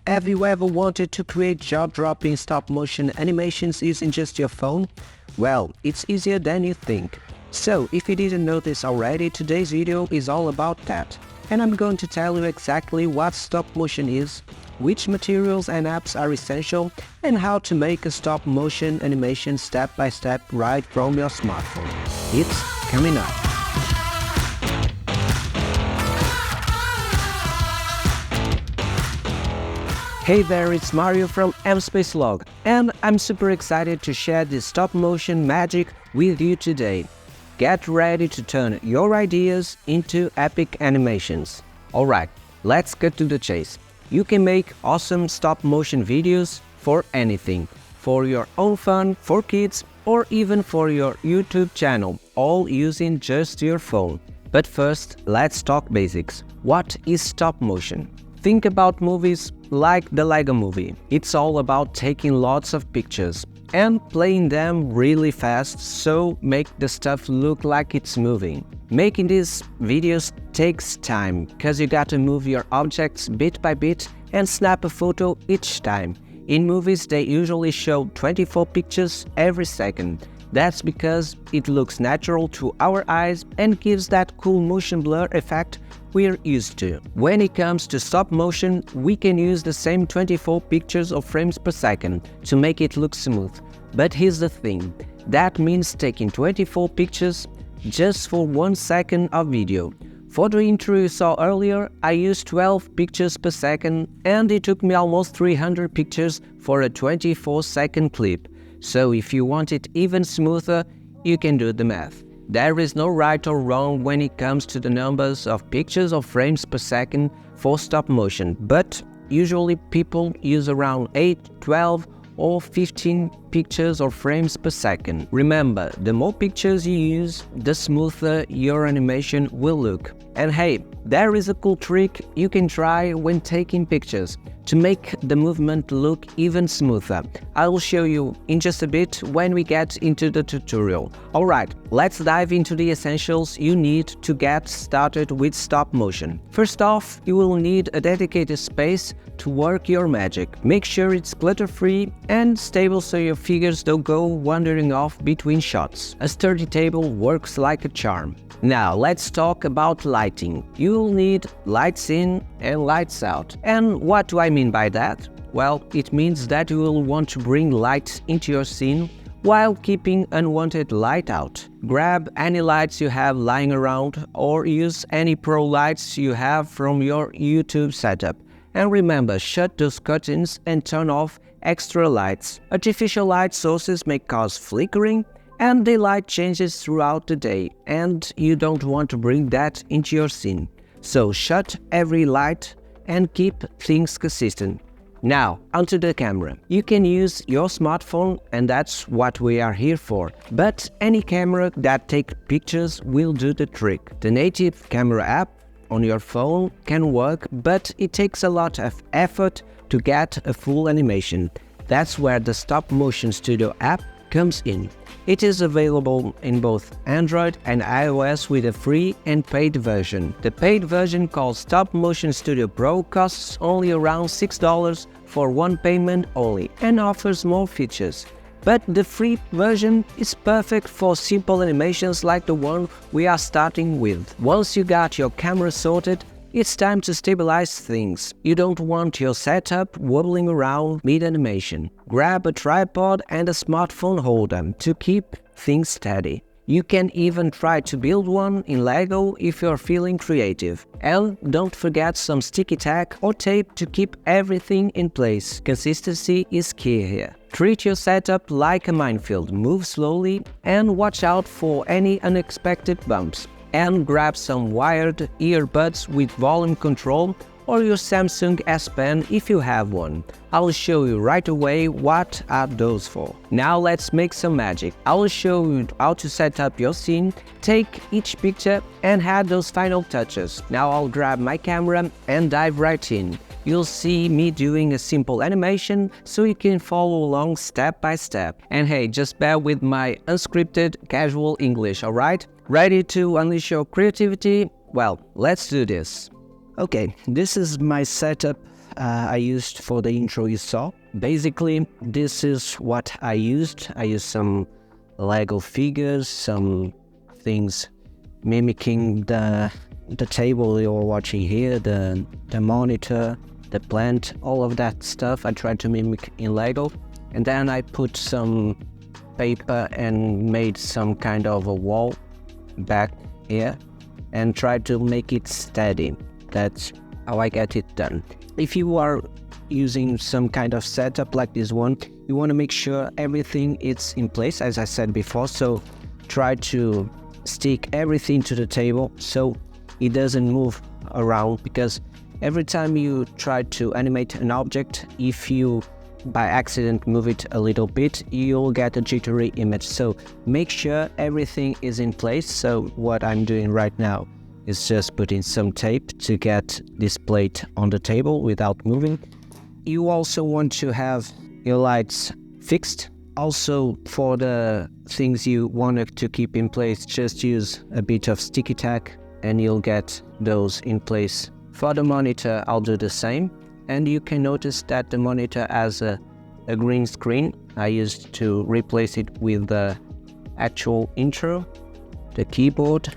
Have you ever wanted to create jaw-dropping stop-motion animations using just your phone? Well, it's easier than you think. So, if you didn't know this already, today's video is all about that. And I'm going to tell you exactly what stop-motion is, which materials and apps are essential, and how to make a stop-motion animation step-by-step right from your smartphone. It's coming up. Hey there, it's Mario from MSpaceLog, and I'm super excited to share this stop-motion magic with you today. Get ready to turn your ideas into epic animations. Alright, let's get to the chase. You can make awesome stop-motion videos for anything. For your own fun, for kids, or even for your YouTube channel, all using just your phone. But first, let's talk basics. What is stop-motion? Think about movies like the Lego Movie. It's all about taking lots of pictures and playing them really fast, so make the stuff look like it's moving. Making these videos takes time, because you gotta move your objects bit by bit and snap a photo each time. In movies, they usually show 24 pictures every second. That's because it looks natural to our eyes and gives that cool motion blur effect we're used to. When it comes to stop motion, we can use the same 24 pictures or frames per second to make it look smooth. But here's the thing, that means taking 24 pictures just for 1 second of video. For the intro you saw earlier, I used 12 pictures per second, and it took me almost 300 pictures for a 24-second clip. So if you want it even smoother, you can do the math. There is no right or wrong when it comes to the numbers of pictures or frames per second for stop motion, but usually people use around 8, 12 or 15 pictures or frames per second. Remember, the more pictures you use, the smoother your animation will look. And hey, there is a cool trick you can try when taking pictures to make the movement look even smoother. I will show you in just a bit when we get into the tutorial. Alright, let's dive into the essentials you need to get started with stop motion. First off, you will need a dedicated space to work your magic. Make sure it's clutter-free and stable so your figures don't go wandering off between shots. A sturdy table works like a charm. Now let's talk about lighting. You'll need lights in and lights out. And what do I mean by that? Well, it means that you will want to bring light into your scene while keeping unwanted light out. Grab any lights you have lying around or use any pro lights you have from your YouTube setup. And remember, shut those curtains and turn off extra lights. Artificial light sources may cause flickering and daylight changes throughout the day, and you don't want to bring that into your scene. So shut every light and keep things consistent. Now, onto the camera. You can use your smartphone, and that's what we are here for. But any camera that takes pictures will do the trick. The native camera app on your phone can work, but it takes a lot of effort to get a full animation. That's where the Stop Motion Studio app comes in. It is available in both Android and iOS with a free and paid version. The paid version, called Stop Motion Studio Pro, costs only around $6 for one payment only and offers more features. But the free version is perfect for simple animations like the one we are starting with. Once you got your camera sorted, it's time to stabilize things. You don't want your setup wobbling around mid-animation. Grab a tripod and a smartphone holder to keep things steady. You can even try to build one in Lego if you're feeling creative. And don't forget some sticky tack or tape to keep everything in place. Consistency is key here. Treat your setup like a minefield. Move slowly and watch out for any unexpected bumps. And grab some wired earbuds with volume control or your Samsung S Pen if you have one. I'll show you right away what are those for. Now let's make some magic. I will show you how to set up your scene, take each picture and add those final touches. Now I'll grab my camera and dive right in. You'll see me doing a simple animation so you can follow along step by step. And hey, just bear with my unscripted casual English, alright? Ready to unleash your creativity? Well, let's do this. Okay, this is my setup I used for the intro you saw. Basically, this is what I used. I used some Lego figures, some things mimicking the table you're watching here, the monitor, the plant, all of that stuff I tried to mimic in Lego. And then I put some paper and made some kind of a wall back here and tried to make it steady. That's how I get it done. If you are using some kind of setup like this one, you want to make sure everything is in place, as I said before. So try to stick everything to the table so it doesn't move around, because every time you try to animate an object, if you by accident move it a little bit, you'll get a jittery image. So make sure everything is in place. So what I'm doing right now is just putting some tape to get this plate on the table without moving. You also want to have your lights fixed. Also, for the things you want to keep in place, just use a bit of sticky tack and you'll get those in place. For the monitor, I'll do the same. And you can notice that the monitor has a green screen. I used to replace it with the actual intro, the keyboard,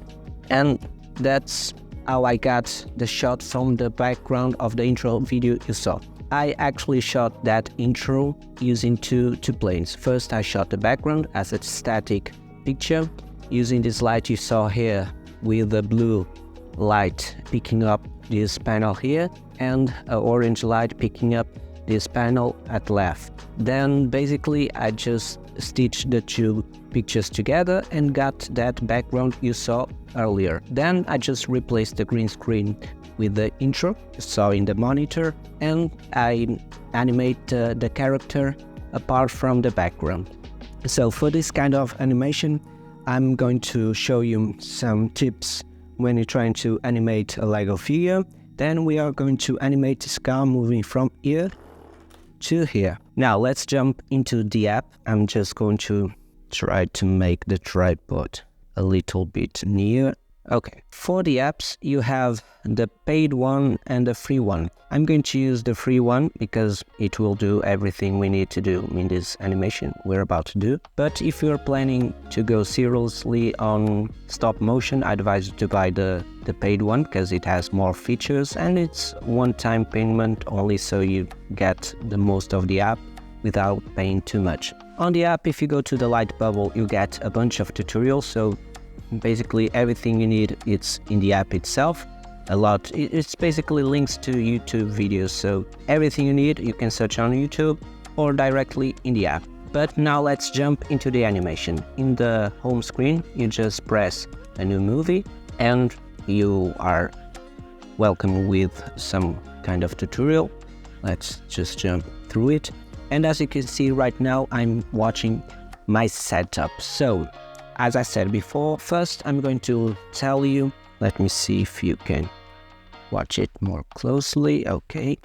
and that's how I got the shot from the background of the intro video you saw. I actually shot that intro using two planes. First, I shot the background as a static picture using this light you saw here with the blue light picking up this panel here and an orange light picking up this panel at left. Then basically I just stitched the two pictures together and got that background you saw earlier. Then I just replaced the green screen with the intro you saw in the monitor, and I animate the character apart from the background. So for this kind of animation, I'm going to show you some tips when you're trying to animate a Lego figure. Then we are going to animate this car moving from here to here. Now let's jump into the app. I'm just going to try to make the tripod a little bit near. Okay, for the apps you have the paid one and the free one. I'm going to use the free one because it will do everything we need to do in this animation we're about to do. But if you're planning to go seriously on stop motion, I advise you to buy the paid one because it has more features and it's one-time payment only, so you get the most of the app without paying too much. On the app, if you go to the light bubble, you get a bunch of tutorials. So basically everything you need, it's in the app itself. It's basically links to YouTube videos, so everything you need you can search on YouTube or directly in the app. But now let's jump into the animation. In the home screen you just press a new movie and you are welcome with some kind of tutorial. Let's just jump through it. And as you can see right now, I'm watching my setup. So as I said before, first I'm going to tell you, let me see if you can watch it more closely. Okay,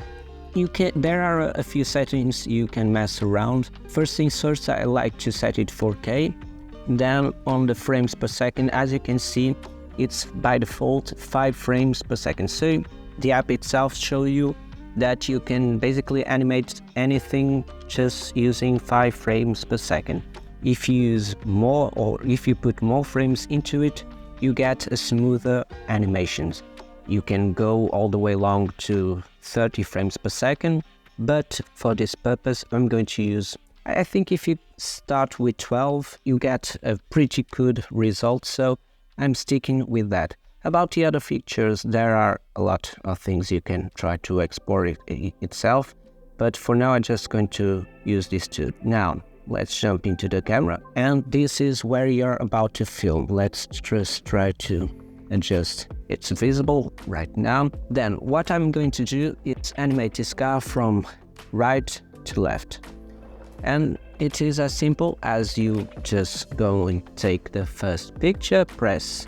there are a few settings you can mess around. First things first, I like to set it 4K. Then on the frames per second, as you can see, it's by default 5 frames per second. So the app itself shows you that you can basically animate anything just using 5 frames per second. If you use more, or if you put more frames into it, you get a smoother animations. You can go all the way along to 30 frames per second, but for this purpose I'm going to use, I think if you start with 12 you get a pretty good result, so I'm sticking with that. About the other features, there are a lot of things you can try to explore itself, but for now I'm just going to use these two. Now let's jump into the camera, and this is where you're about to film. Let's just try to adjust. It's visible right now. Then what I'm going to do is animate this car from right to left, and it is as simple as you just go and take the first picture, press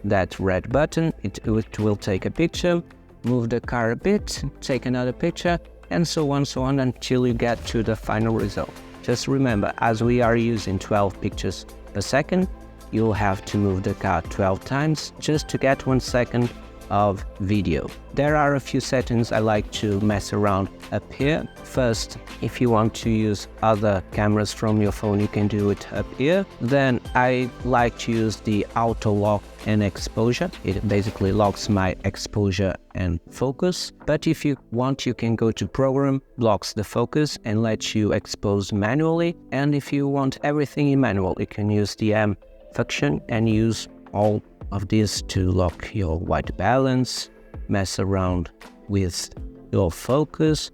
that red button, it will take a picture, move the car a bit, take another picture, and so on until you get to the final result. Just remember, as we are using 12 pictures per second, you'll have to move the car 12 times just to get 1 second of video. There are a few settings I like to mess around up here. First, if you want to use other cameras from your phone, you can do it up here. Then I like to use the auto lock and exposure. It basically locks my exposure and focus. But if you want, you can go to program, blocks the focus and lets you expose manually. And if you want everything in manual, you can use the M function and use all of this to lock your white balance, mess around with your focus.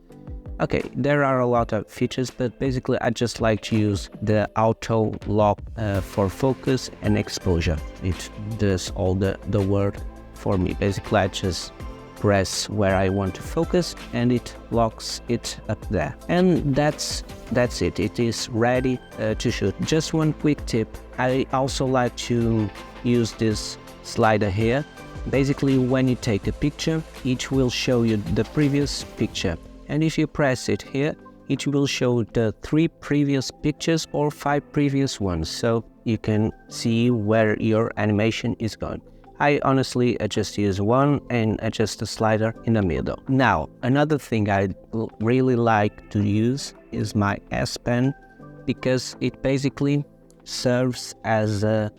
Okay, there are a lot of features, but basically I just like to use the auto lock for focus and exposure. It does all the work for me. Basically I just press where I want to focus and it locks it up there. And that's it. It is ready to shoot. Just one quick tip. I also like to use this slider here. Basically, when you take a picture, it will show you the previous picture. And if you press it here, it will show the 3 previous pictures or 5 previous ones. So you can see where your animation is going. I honestly just use one and adjust the slider in the middle. Now, another thing I really like to use is my S Pen, because it basically serves as a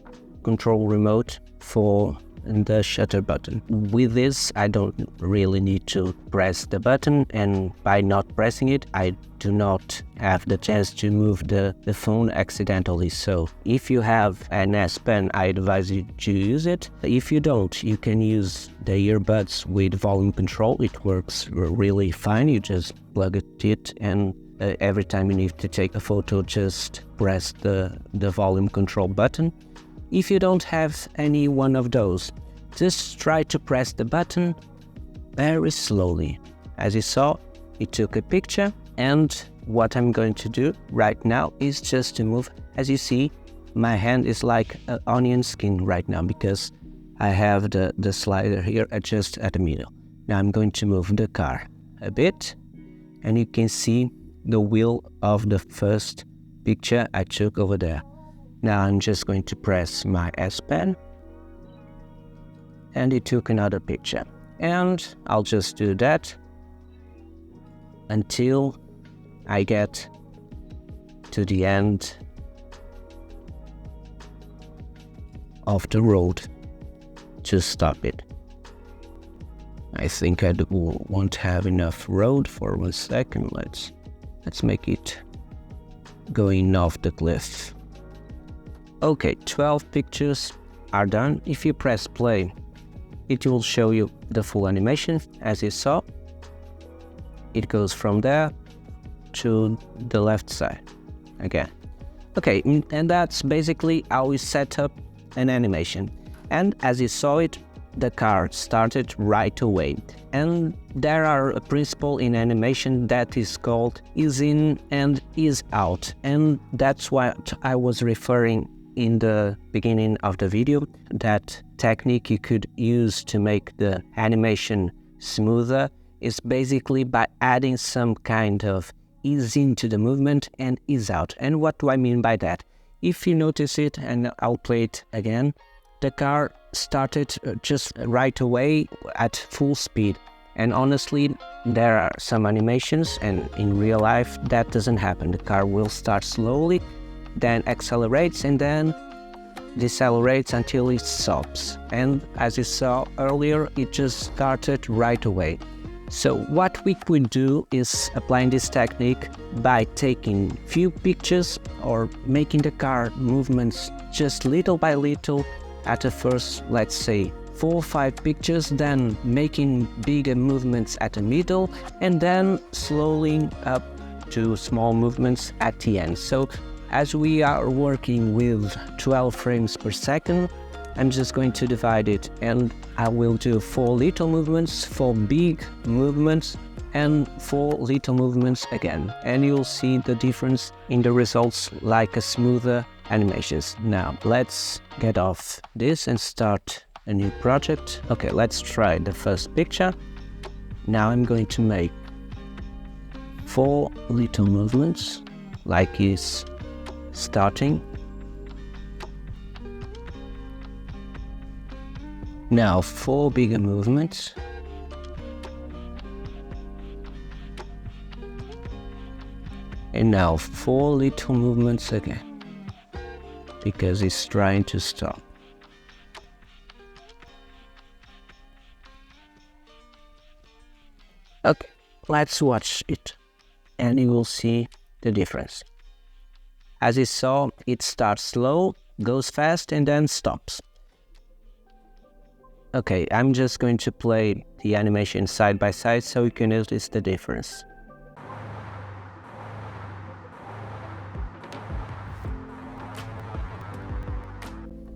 control remote for the shutter button. With this, I don't really need to press the button, and by not pressing it, I do not have the chance to move the phone accidentally. So if you have an S Pen, I advise you to use it. If you don't, you can use the earbuds with volume control. It works really fine. You just plug it and every time you need to take a photo, just press the volume control button. If you don't have any one of those, just try to press the button very slowly. As you saw, it took a picture, and what I'm going to do right now is just to move. As you see, my hand is like an onion skin right now because I have the slider here just at the middle. Now I'm going to move the car a bit, and you can see the wheel of the first picture I took over there. Now I'm just going to press my S Pen, and it took another picture. And I'll just do that until I get to the end of the road to stop it. I think I won't have enough road for 1 second. Let's make it going off the cliff. Okay, 12 pictures are done. If you press play, it will show you the full animation. As you saw, it goes from there to the left side again. Okay, and that's basically how we set up an animation. And as you saw it, the car started right away. And there are a principle in animation that is called ease in and ease out. And that's what I was referring in the beginning of the video. That technique you could use to make the animation smoother is basically by adding some kind of ease into the movement and ease out. And what do I mean by that? If you notice it, and I'll play it again, the car started just right away at full speed. And honestly, there are some animations, and in real life that doesn't happen. The car will start slowly, then accelerates, and then decelerates until it stops. And as you saw earlier, it just started right away. So what we could do is applying this technique by taking few pictures or making the car movements just little by little at the first, let's say 4 or 5 pictures, then making bigger movements at the middle, and then slowly up to small movements at the end. So as we are working with 12 frames per second, I'm just going to divide it, and I will do 4 little movements, 4 big movements, and 4 little movements again. And you'll see the difference in the results, like a smoother animations. Now let's get off this and start a new project. Okay, let's try the first picture. Now I'm going to make 4 little movements, like he's starting. Now 4 bigger movements. And now 4 little movements again, because it's trying to stop. Okay, let's watch it, and you will see the difference. As you saw, it starts slow, goes fast, and then stops. Okay, I'm just going to play the animation side by side so you can notice the difference.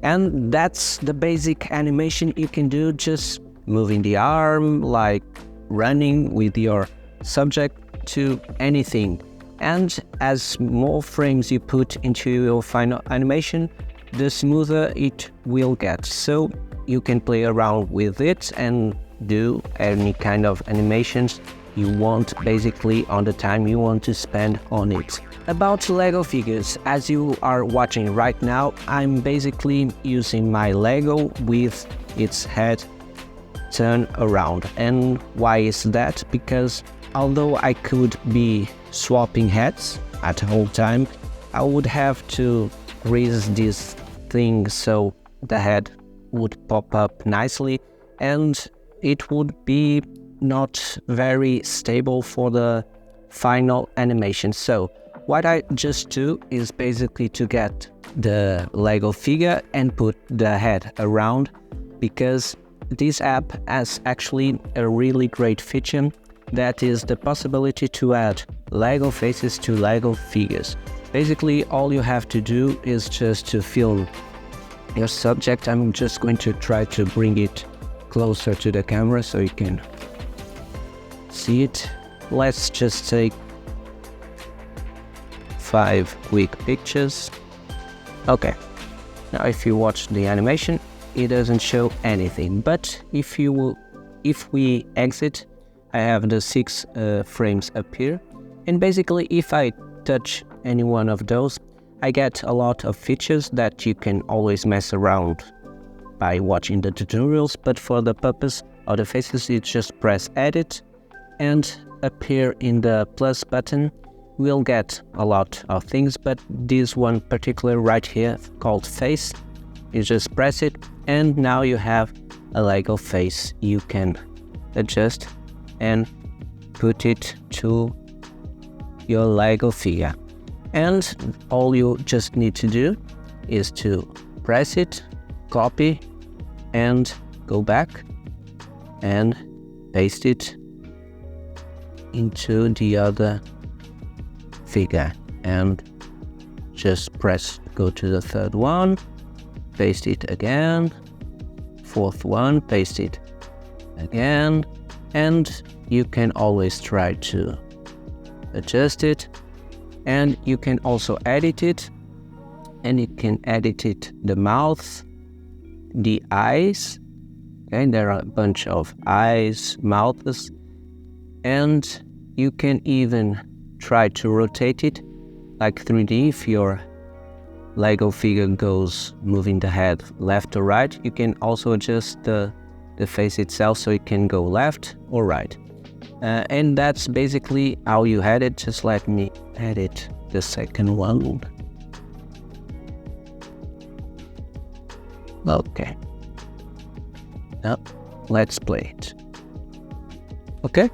And that's the basic animation you can do, just moving the arm, like running with your subject to anything. And as more frames you put into your final animation, the smoother it will get. So you can play around with it and do any kind of animations you want, basically on the time you want to spend on it. About Lego figures, as you are watching right now, I'm basically using my Lego with its head turned around. And why is that? Because although I could be swapping heads at the whole time, I would have to raise this thing so the head would pop up nicely, and it would be not very stable for the final animation. So what I just do is basically to get the Lego figure and put the head around, because this app has actually a really great feature, that is the possibility to add Lego faces to Lego figures. Basically all you have to do is just to film your subject. I'm just going to try to bring it closer to the camera so you can see it. Let's just take 5 quick pictures. Okay, now if you watch the animation, it doesn't show anything, but if we exit, I have the 6 frames appear, and basically if I touch any one of those, I get a lot of features that you can always mess around by watching the tutorials, but for the purpose of the faces, you just press edit and appear in the plus button. We'll get a lot of things, but this one particular right here called face, you just press it and now you have a Lego face. You can adjust and put it to your Lego figure. And all you just need to do is to press it, copy, and go back and paste it into the other figure. And just press, go to the 3rd one, paste it again, 4th one, paste it again, and you can always try to adjust it. And you can also edit it, and you can edit it the mouth, the eyes, okay, there are a bunch of eyes, mouths, and you can even try to rotate it like 3D. If your Lego figure goes moving the head left or right, you can also adjust the face itself so it can go left or right. And that's basically how you had it. Just let me edit the 2nd one. Okay. Now let's play it. Okay.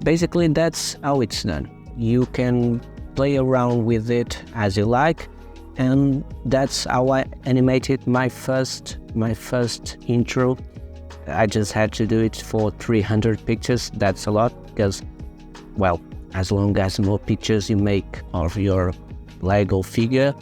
Basically that's how it's done. You can play around with it as you like, and that's how I animated my first intro. I just had to do it for 300 pictures. That's a lot, because, well, as long as more pictures you make of your Lego figure,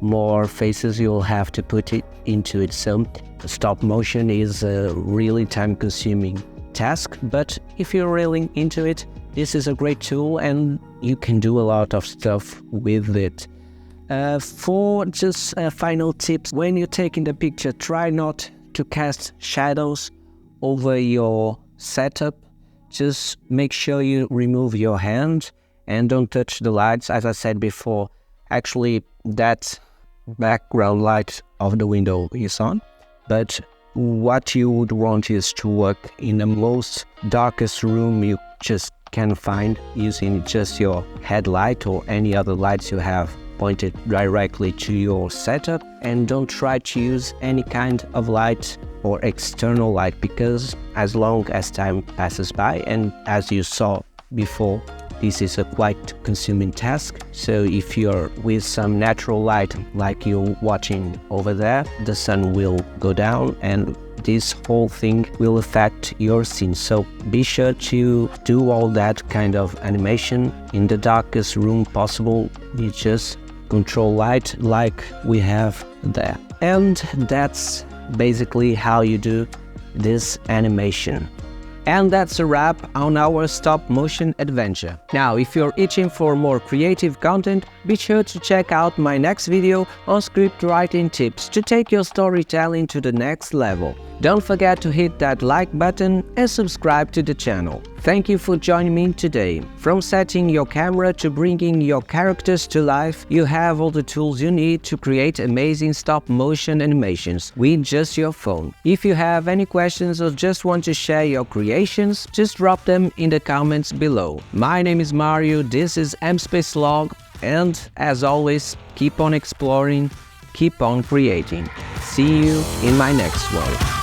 more faces you'll have to put it into it. So stop motion is a really time-consuming task, but if you're really into it, this is a great tool and you can do a lot of stuff with it. For just final tips, when you're taking the picture, try not to cast shadows over your setup. Just make sure you remove your hand and don't touch the lights. As I said before, actually that background light of the window is on, but what you would want is to work in the most darkest room you just can find, using just your headlight or any other lights you have pointed directly to your setup, and don't try to use any kind of light or external light, because as long as time passes by, and as you saw before, this is a quite consuming task. So if you're with some natural light like you're watching over there, the sun will go down and this whole thing will affect your scene. So be sure to do all that kind of animation in the darkest room possible. You just control light like we have there. And that's basically how you do this animation. And that's a wrap on our stop motion adventure. Now, if you're itching for more creative content, be sure to check out my next video on script writing tips to take your storytelling to the next level. Don't forget to hit that like button and subscribe to the channel. Thank you for joining me today. From setting your camera to bringing your characters to life, you have all the tools you need to create amazing stop-motion animations with just your phone. If you have any questions or just want to share your creations, just drop them in the comments below. My name is Mario, this is MSpaceLog, and as always, keep on exploring, keep on creating. See you in my next one.